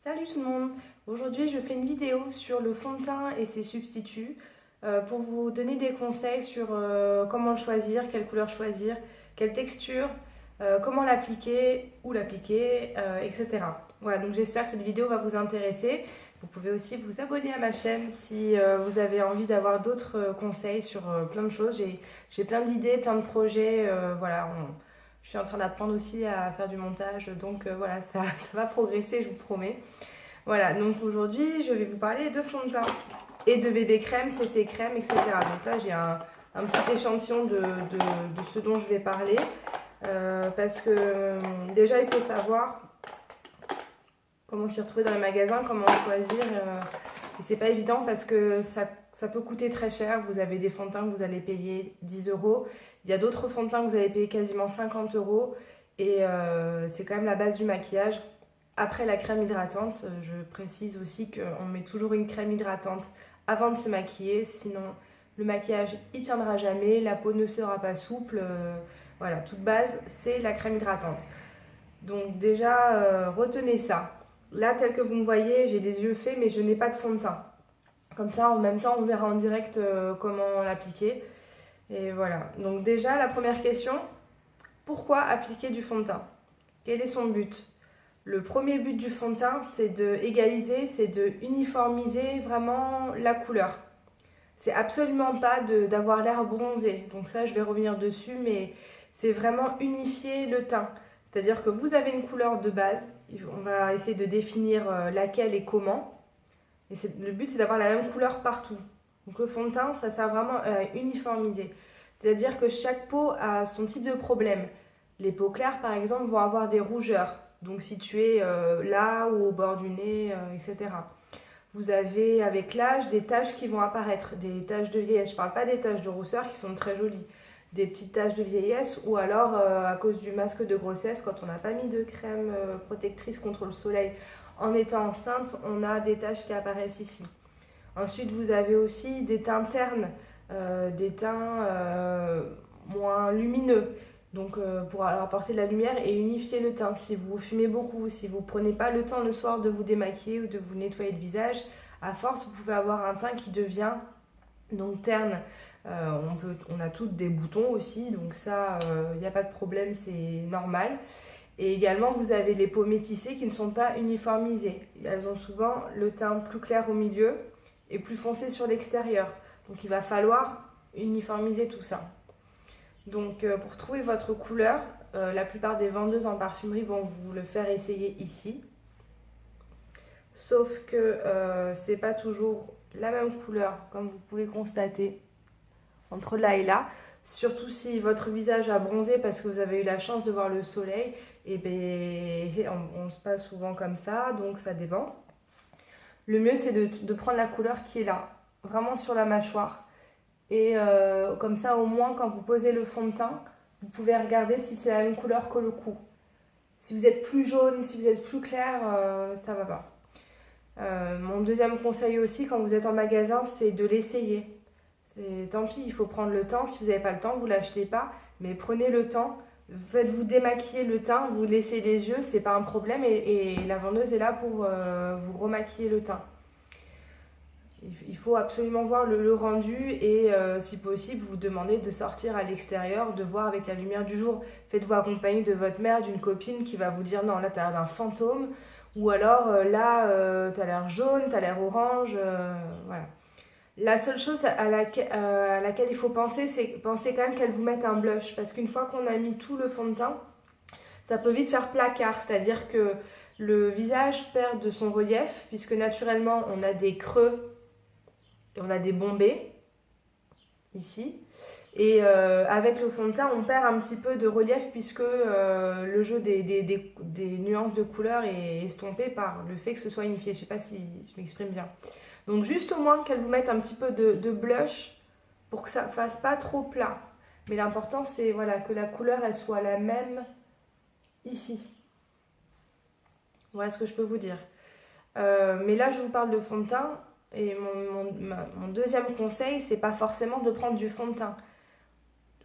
Salut tout le monde! Aujourd'hui je fais une vidéo sur le fond de teint et ses substituts pour vous donner des conseils sur comment le choisir, quelle couleur choisir, quelle texture, comment l'appliquer, où l'appliquer, etc. Voilà, donc j'espère que cette vidéo va vous intéresser. Vous pouvez aussi vous abonner à ma chaîne si vous avez envie d'avoir d'autres conseils sur plein de choses. J'ai plein d'idées, plein de projets, voilà. Je suis en train d'apprendre aussi à faire du montage, donc voilà, ça va progresser, je vous promets. Voilà, donc aujourd'hui, je vais vous parler de fond de teint et de bébé crème, CC crème, etc. Donc là, j'ai un petit échantillon de ce dont je vais parler. Parce que déjà, il faut savoir comment s'y retrouver dans les magasins, comment choisir. Et c'est pas évident parce que ça peut coûter très cher. Vous avez des fonds de teint que vous allez payer 10 euros. Il y a d'autres fonds de teint que vous allez payer quasiment 50 euros. Et c'est quand même la base du maquillage. Après la crème hydratante, je précise aussi qu'on met toujours une crème hydratante avant de se maquiller, sinon le maquillage il tiendra jamais, la peau ne sera pas souple. Voilà, toute base c'est la crème hydratante. Donc déjà, retenez ça. Là, tel que vous me voyez, j'ai des yeux faits mais je n'ai pas de fond de teint. Comme ça, en même temps, on verra en direct comment l'appliquer. Et voilà. Donc déjà, la première question, pourquoi appliquer du fond de teint? Quel est son but? Le premier but du fond de teint, c'est de égaliser, c'est de uniformiser vraiment la couleur. C'est absolument pas d'avoir l'air bronzé. Donc ça, je vais revenir dessus, mais c'est vraiment unifier le teint. C'est-à-dire que vous avez une couleur de base, on va essayer de définir laquelle et comment. Et le but, c'est d'avoir la même couleur partout. Donc le fond de teint, ça sert vraiment à uniformiser. C'est-à-dire que chaque peau a son type de problème. Les peaux claires, par exemple, vont avoir des rougeurs, donc situées là ou au bord du nez, etc. Vous avez avec l'âge des taches qui vont apparaître, des taches de vieillesse. Je ne parle pas des taches de rousseur qui sont très jolies, des petites taches de vieillesse ou alors à cause du masque de grossesse, quand on n'a pas mis de crème protectrice contre le soleil en étant enceinte, on a des taches qui apparaissent ici. Ensuite, vous avez aussi des teints ternes, des teints moins lumineux. Donc pour apporter de la lumière et unifier le teint. Si vous fumez beaucoup, si vous ne prenez pas le temps le soir de vous démaquiller ou de vous nettoyer le visage, à force vous pouvez avoir un teint qui devient donc terne. On a toutes des boutons aussi, donc ça, il n'y a pas de problème, c'est normal. Et également, vous avez les peaux métissées qui ne sont pas uniformisées. Elles ont souvent le teint plus clair au milieu et plus foncé sur l'extérieur. Donc il va falloir uniformiser tout ça. Donc pour trouver votre couleur, la plupart des vendeuses en parfumerie vont vous le faire essayer ici. Sauf que c'est pas toujours la même couleur, comme vous pouvez constater, entre là et là. Surtout si votre visage a bronzé parce que vous avez eu la chance de voir le soleil, et bien on se passe souvent comme ça, donc ça dépend. Le mieux c'est de prendre la couleur qui est là, vraiment sur la mâchoire. Et comme ça, au moins, quand vous posez le fond de teint, vous pouvez regarder si c'est la même couleur que le cou. Si vous êtes plus jaune, si vous êtes plus clair, ça va pas. Mon deuxième conseil aussi, quand vous êtes en magasin, c'est de l'essayer. Tant pis, il faut prendre le temps. Si vous n'avez pas le temps, vous ne l'achetez pas. Mais prenez le temps. Faites-vous démaquiller le teint, vous laissez les yeux, c'est pas un problème. Et la vendeuse est là pour vous remaquiller le teint. Il faut absolument voir le rendu et si possible vous demandez de sortir à l'extérieur, de voir avec la lumière du jour. Faites-vous accompagner de votre mère, d'une copine qui va vous dire non là t'as l'air d'un fantôme ou alors là t'as l'air jaune, t'as l'air orange, voilà. La seule chose à laquelle il faut penser, c'est penser quand même qu'elle vous mette un blush parce qu'une fois qu'on a mis tout le fond de teint, ça peut vite faire placard, c'est-à-dire que le visage perd de son relief puisque naturellement on a des creux et on a des bombées ici. Et avec le fond de teint, on perd un petit peu de relief puisque le jeu des nuances de couleurs est estompé par le fait que ce soit unifié. Je ne sais pas si je m'exprime bien. Donc juste au moins qu'elle vous mette un petit peu de blush pour que ça ne fasse pas trop plat. Mais l'important c'est voilà, que la couleur elle soit la même ici. Voilà ce que je peux vous dire. Mais là je vous parle de fond de teint. Et mon deuxième conseil, c'est pas forcément de prendre du fond de teint,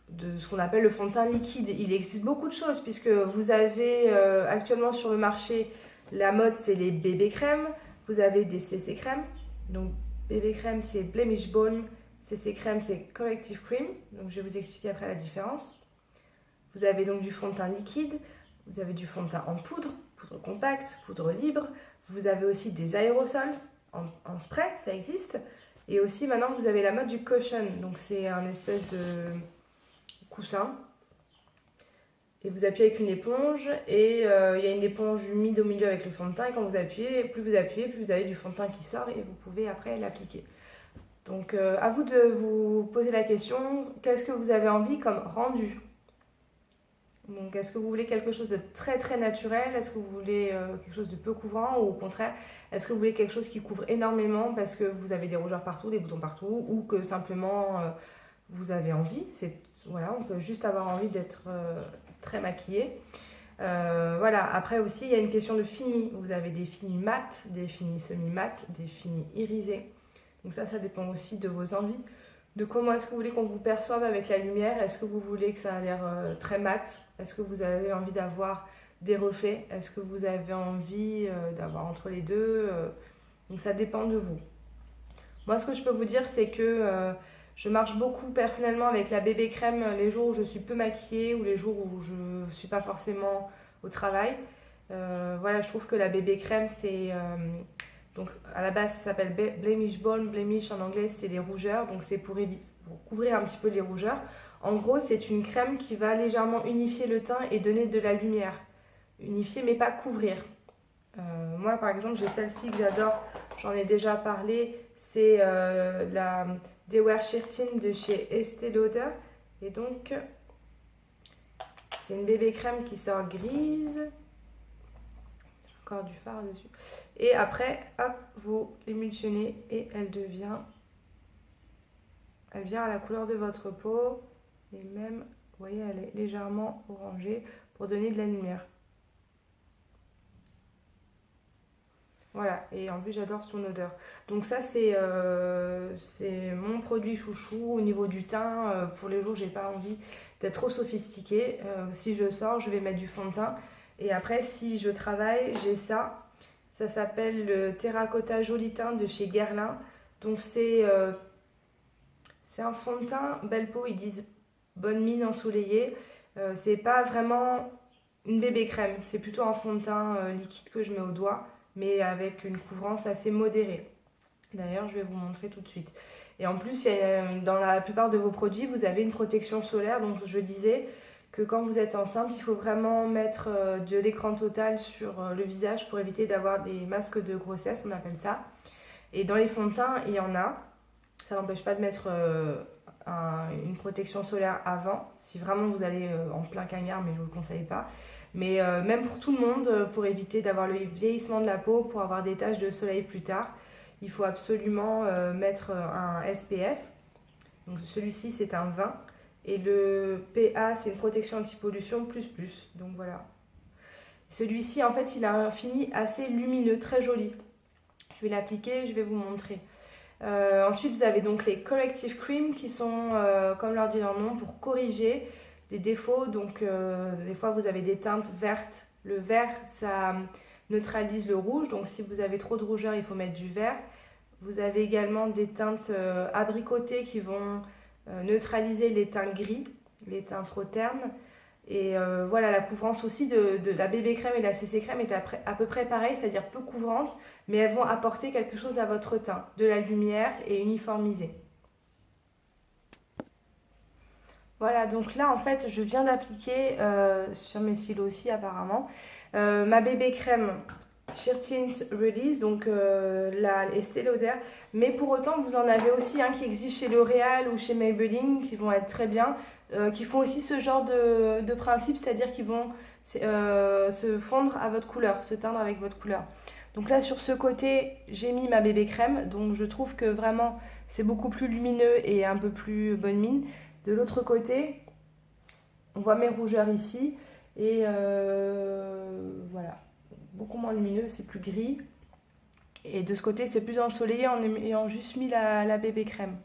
de ce qu'on appelle le fond de teint liquide. Il existe beaucoup de choses puisque vous avez actuellement sur le marché La mode, c'est les bébés crèmes. Vous avez des CC crèmes. Donc, bébé crème, c'est Blemish Balm. CC crème, c'est Corrective Cream. Donc, je vais vous expliquer après la différence. Vous avez donc du fond de teint liquide. Vous avez du fond de teint en poudre, poudre compacte, poudre libre. Vous avez aussi des aérosols en spray, ça existe. Et aussi, maintenant, vous avez la mode du cushion. Donc, c'est un espèce de coussin. Et vous appuyez avec une éponge. Et il y a une éponge humide au milieu avec le fond de teint. Et quand vous appuyez, plus vous avez du fond de teint qui sort. Et vous pouvez après l'appliquer. Donc, à vous de vous poser la question, qu'est-ce que vous avez envie comme rendu? Donc, est-ce que vous voulez quelque chose de très très naturel? Est-ce que vous voulez quelque chose de peu couvrant? Ou au contraire, est-ce que vous voulez quelque chose qui couvre énormément parce que vous avez des rougeurs partout, des boutons partout, ou que simplement vous avez envie? Voilà, on peut juste avoir envie d'être très maquillé. Voilà, après aussi, il y a une question de fini. Vous avez des finis mat, des finis semi-mat, des finis irisés. Donc ça dépend aussi de vos envies. De comment est-ce que vous voulez qu'on vous perçoive avec la lumière? Est-ce que vous voulez que ça a l'air très mat? Est-ce que vous avez envie d'avoir des reflets? Est-ce que vous avez envie d'avoir entre les deux? Donc ça dépend de vous. Moi, ce que je peux vous dire, c'est que je marche beaucoup personnellement avec la bébé crème les jours où je suis peu maquillée ou les jours où je ne suis pas forcément au travail. Voilà, je trouve que la bébé crème, c'est... donc à la base, ça s'appelle Blemish Balm. Blemish en anglais, c'est les rougeurs. Donc c'est pour couvrir un petit peu les rougeurs. En gros, c'est une crème qui va légèrement unifier le teint et donner de la lumière. Unifier, mais pas couvrir. Moi, par exemple, j'ai celle-ci que j'adore. J'en ai déjà parlé. C'est la They Were Shirtin de chez Estée Lauder. Et donc, c'est une bébé crème qui sort grise. Encore du fard dessus. Et après, hop, vous l'émulsionnez et elle vient à la couleur de votre peau. Et même, vous voyez, elle est légèrement orangée pour donner de la lumière. Voilà, et en plus j'adore son odeur. Donc ça c'est mon produit chouchou au niveau du teint. Pour les jours où j'ai pas envie d'être trop sophistiquée. Si je sors, je vais mettre du fond de teint. Et après, si je travaille, j'ai ça. Ça s'appelle le Terracotta Joli Teint de chez Guerlain. Donc c'est un fond de teint, belle peau, ils disent bonne mine ensoleillée. C'est pas vraiment une bébé crème, c'est plutôt un fond de teint liquide que je mets au doigt, mais avec une couvrance assez modérée. D'ailleurs, je vais vous montrer tout de suite. Et en plus, dans la plupart de vos produits, vous avez une protection solaire. Donc je disais que quand vous êtes enceinte, il faut vraiment mettre de l'écran total sur le visage pour éviter d'avoir des masques de grossesse, on appelle ça. Et dans les fonds de teint, il y en a. Ça n'empêche pas de mettre une protection solaire avant, si vraiment vous allez en plein cagnard, mais je ne vous le conseille pas. Mais même pour tout le monde, pour éviter d'avoir le vieillissement de la peau, pour avoir des taches de soleil plus tard, il faut absolument mettre un SPF. Donc celui-ci, c'est un 20. Et le PA, c'est une protection anti-pollution plus plus. Donc voilà. Celui-ci, en fait, il a un fini assez lumineux, très joli. Je vais l'appliquer, je vais vous montrer. Ensuite, vous avez donc les Corrective Cream qui sont, comme leur dit leur nom, pour corriger des défauts. Donc, des fois, vous avez des teintes vertes. Le vert, ça neutralise le rouge. Donc, si vous avez trop de rougeur, il faut mettre du vert. Vous avez également des teintes abricotées qui vont neutraliser les teintes gris, les teintes trop ternes. Et voilà, la couvrance aussi de la bébé crème et de la CC crème est à peu près pareille, c'est-à-dire peu couvrantes, mais elles vont apporter quelque chose à votre teint, de la lumière et uniformiser. Voilà, donc là en fait je viens d'appliquer sur mes cils aussi apparemment ma bébé crème Sheer Tint Release, donc la Estée Lauder, mais pour autant vous en avez aussi un qui existe chez L'Oréal ou chez Maybelline qui vont être très bien, qui font aussi ce genre de principe, c'est-à-dire qu'ils vont se fondre à votre couleur, se teindre avec votre couleur. Donc là sur ce côté j'ai mis ma bébé crème, donc je trouve que vraiment c'est beaucoup plus lumineux et un peu plus bonne mine. De l'autre côté, on voit mes rougeurs ici et voilà, beaucoup moins lumineux, c'est plus gris. Et de ce côté, c'est plus ensoleillé en ayant juste mis la bébé crème.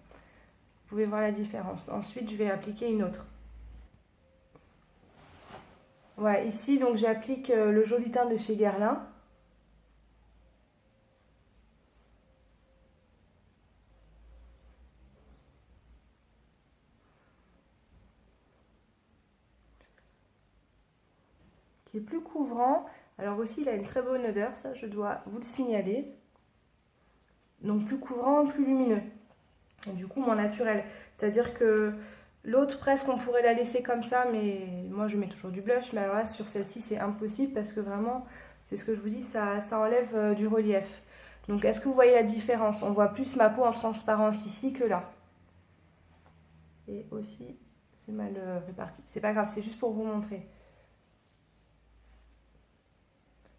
Vous pouvez voir la différence. Ensuite, je vais appliquer une autre. Voilà, ici, donc j'applique le Joli Teint de chez Guerlain. qui est plus couvrant. Alors aussi, il a une très bonne odeur, ça je dois vous le signaler. Donc plus couvrant, plus lumineux. Et du coup, moins naturel. C'est-à-dire que l'autre, presque, on pourrait la laisser comme ça, mais moi je mets toujours du blush. Mais alors là, sur celle-ci, c'est impossible parce que vraiment, c'est ce que je vous dis, ça enlève du relief. Donc est-ce que vous voyez la différence? On voit plus ma peau en transparence ici que là. Et aussi, c'est mal réparti. C'est pas grave, c'est juste pour vous montrer.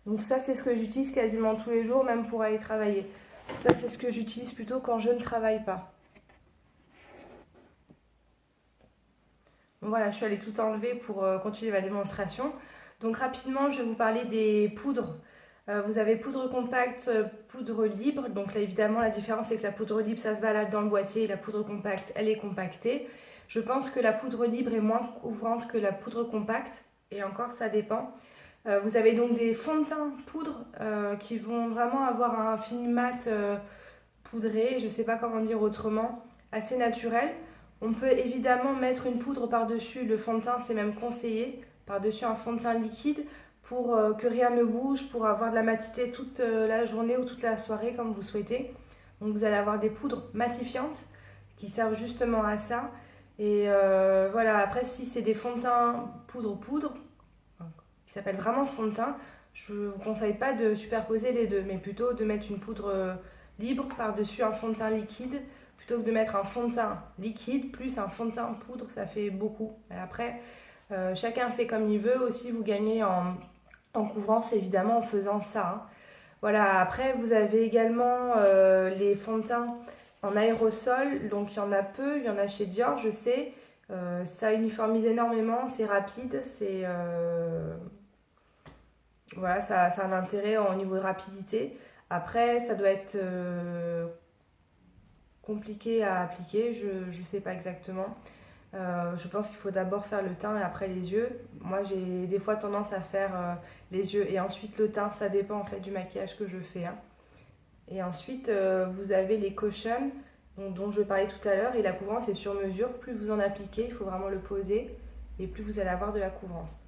Donc ça, c'est ce que j'utilise quasiment tous les jours, même pour aller travailler. Ça, c'est ce que j'utilise plutôt quand je ne travaille pas. Bon, voilà, je suis allée tout enlever pour continuer ma démonstration. Donc rapidement, je vais vous parler des poudres. Vous avez poudre compacte, poudre libre. Donc là, évidemment, la différence, c'est que la poudre libre, ça se balade dans le boîtier. Et la poudre compacte, elle est compactée. Je pense que la poudre libre est moins couvrante que la poudre compacte. Et encore, ça dépend. Vous avez donc des fonds de teint poudre qui vont vraiment avoir un fini mat poudré, je ne sais pas comment dire autrement, assez naturel. On peut évidemment mettre une poudre par-dessus le fond de teint, c'est même conseillé, par-dessus un fond de teint liquide pour que rien ne bouge, pour avoir de la matité toute la journée ou toute la soirée comme vous souhaitez. Donc vous allez avoir des poudres matifiantes qui servent justement à ça. Et voilà, après si c'est des fonds de teint poudre, qui s'appelle vraiment fond de teint, je ne vous conseille pas de superposer les deux, mais plutôt de mettre une poudre libre par-dessus un fond de teint liquide, plutôt que de mettre un fond de teint liquide plus un fond de teint poudre, ça fait beaucoup. Et après, chacun fait comme il veut, aussi vous gagnez en couvrance évidemment en faisant ça. Hein. Voilà, après vous avez également les fonds de teint en aérosol, donc il y en a peu, il y en a chez Dior, je sais. Ça uniformise énormément, c'est rapide, c'est voilà, ça a un intérêt au niveau de rapidité. Après, ça doit être compliqué à appliquer, je ne sais pas exactement. Je pense qu'il faut d'abord faire le teint et après les yeux. Moi, j'ai des fois tendance à faire les yeux et ensuite le teint, ça dépend en fait du maquillage que je fais. Hein. Et ensuite, vous avez les cushions dont je parlais tout à l'heure et la couvrance est sur mesure. Plus vous en appliquez, il faut vraiment le poser et plus vous allez avoir de la couvrance.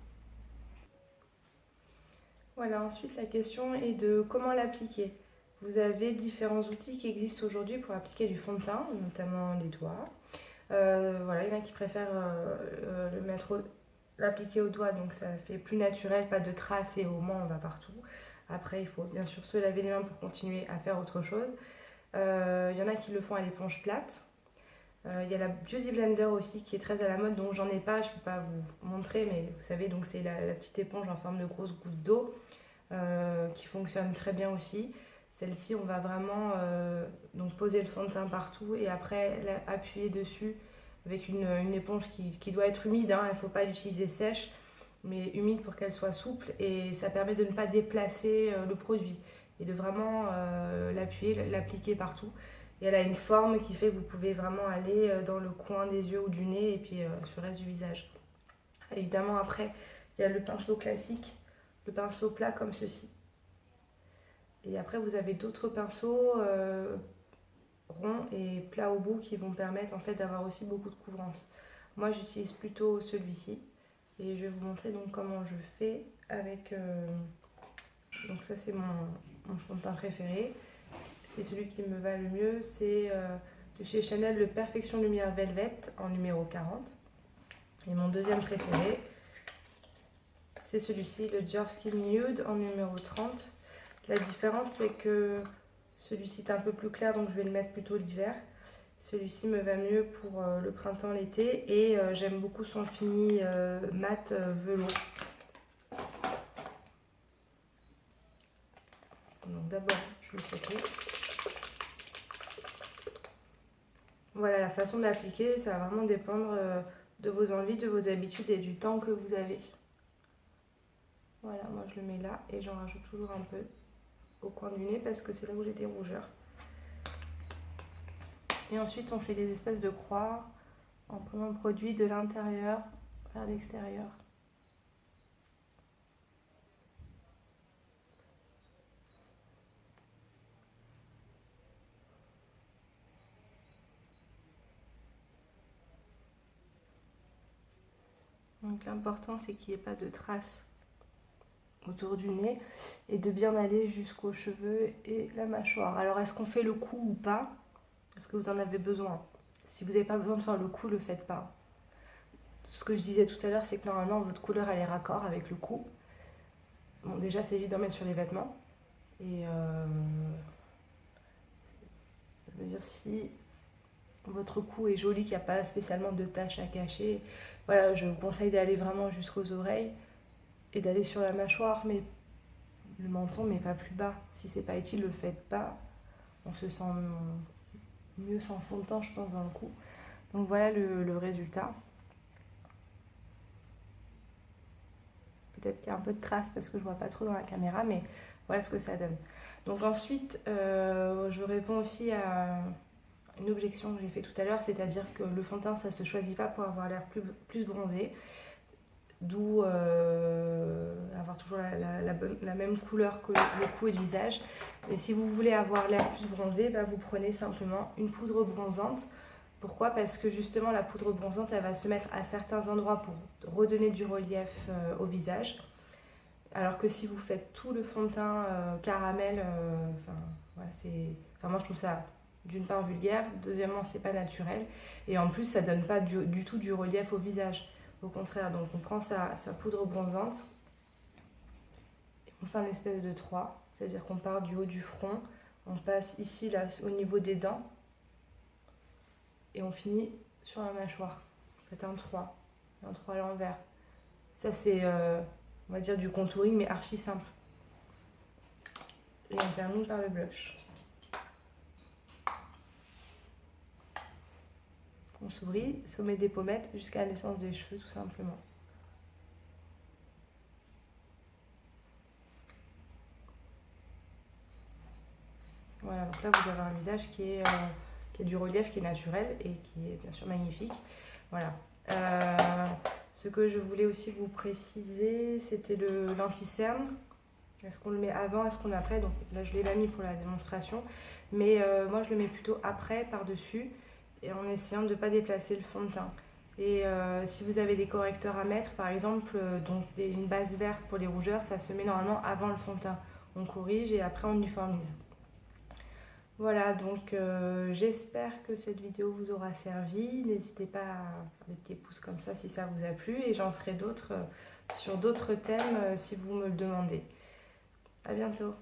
Voilà, ensuite la question est de comment l'appliquer. Vous avez différents outils qui existent aujourd'hui pour appliquer du fond de teint, notamment les doigts. Voilà, il y en a qui préfèrent l'appliquer au doigt, donc ça fait plus naturel, pas de traces et au moins on va partout. Après, il faut bien sûr se laver les mains pour continuer à faire autre chose. Il y en a qui le font à l'éponge plate. Il y a la Beauty Blender aussi qui est très à la mode, donc j'en ai pas, je ne peux pas vous montrer, mais vous savez, donc c'est la petite éponge en forme de grosse goutte d'eau qui fonctionne très bien aussi. Celle-ci, on va vraiment donc poser le fond de teint partout et après appuyer dessus avec une éponge qui doit être humide, hein, il ne faut pas l'utiliser sèche, mais humide pour qu'elle soit souple et ça permet de ne pas déplacer le produit et de vraiment l'appliquer partout. Et elle a une forme qui fait que vous pouvez vraiment aller dans le coin des yeux ou du nez et puis sur le reste du visage. Évidemment, après, il y a le pinceau classique, le pinceau plat comme ceci. Et après, vous avez d'autres pinceaux ronds et plats au bout qui vont permettre en fait d'avoir aussi beaucoup de couvrance. Moi, j'utilise plutôt celui-ci et je vais vous montrer donc comment je fais avec. Donc ça, c'est mon fond de teint préféré. C'est celui qui me va le mieux, c'est de chez Chanel le Perfection Lumière Velvet en numéro 40. Et mon deuxième préféré, c'est celui-ci, le Dior Skin Nude en numéro 30. La différence, c'est que celui-ci est un peu plus clair, donc je vais le mettre plutôt l'hiver. Celui-ci me va mieux pour le printemps, l'été et j'aime beaucoup son fini mat velours. Donc d'abord, je le secoue. Voilà, la façon de l'appliquer, ça va vraiment dépendre de vos envies, de vos habitudes et du temps que vous avez. Voilà, moi je le mets là et j'en rajoute toujours un peu au coin du nez parce que c'est là où j'ai des rougeurs. Et ensuite on fait des espèces de croix en prenant le produit de l'intérieur vers l'extérieur. Donc l'important c'est qu'il n'y ait pas de traces autour du nez et de bien aller jusqu'aux cheveux et la mâchoire. Alors est-ce qu'on fait le cou ou pas? Est-ce que vous en avez besoin? Si vous n'avez pas besoin de faire le cou, le faites pas. Ce que je disais tout à l'heure, c'est que normalement votre couleur elle est raccord avec le cou. Bon, déjà c'est évident d'en mettre sur les vêtements. Et je veux dire, si votre cou est joli, qu'il n'y a pas spécialement de taches à cacher, voilà, je vous conseille d'aller vraiment jusqu'aux oreilles et d'aller sur la mâchoire, mais le menton, mais pas plus bas. Si c'est pas utile, le faites pas. On se sent mieux sans fond de teint, je pense, dans le cou. Donc voilà le résultat. Peut-être qu'il y a un peu de traces parce que je vois pas trop dans la caméra, mais voilà ce que ça donne. Donc ensuite, je réponds aussi à une objection que j'ai fait tout à l'heure, c'est-à-dire que le fond de teint, ça se choisit pas pour avoir l'air plus bronzé, d'où avoir toujours la même couleur que le cou et le visage. Et si vous voulez avoir l'air plus bronzé, bah, vous prenez simplement une poudre bronzante. Pourquoi? Parce que justement la poudre bronzante, elle va se mettre à certains endroits pour redonner du relief au visage. Alors que si vous faites tout le fond de teint caramel, voilà, moi je trouve ça d'une part vulgaire, deuxièmement c'est pas naturel, et en plus ça donne pas du tout du relief au visage. Au contraire, donc on prend sa poudre bronzante, et on fait une espèce de 3, c'est-à-dire qu'on part du haut du front, on passe ici là au niveau des dents, et on finit sur la mâchoire. Vous faites un 3 à l'envers. Ça c'est, on va dire, du contouring, mais archi simple. Et on termine par le blush. On sourit, sommet des pommettes jusqu'à la naissance des cheveux tout simplement. Voilà, donc là vous avez un visage qui a du relief, qui est naturel et qui est bien sûr magnifique. Voilà. Ce que je voulais aussi vous préciser, c'était l'anti-cerne. Est-ce qu'on le met avant, est-ce qu'on le met après? Donc là je l'ai pas mis pour la démonstration, mais moi je le mets plutôt après, par-dessus, et en essayant de ne pas déplacer le fond de teint. Et si vous avez des correcteurs à mettre, par exemple, donc une base verte pour les rougeurs, ça se met normalement avant le fond de teint. On corrige et après on uniformise. Voilà, donc j'espère que cette vidéo vous aura servi. N'hésitez pas à faire des petits pouces comme ça si ça vous a plu, et j'en ferai d'autres sur d'autres thèmes si vous me le demandez. À bientôt.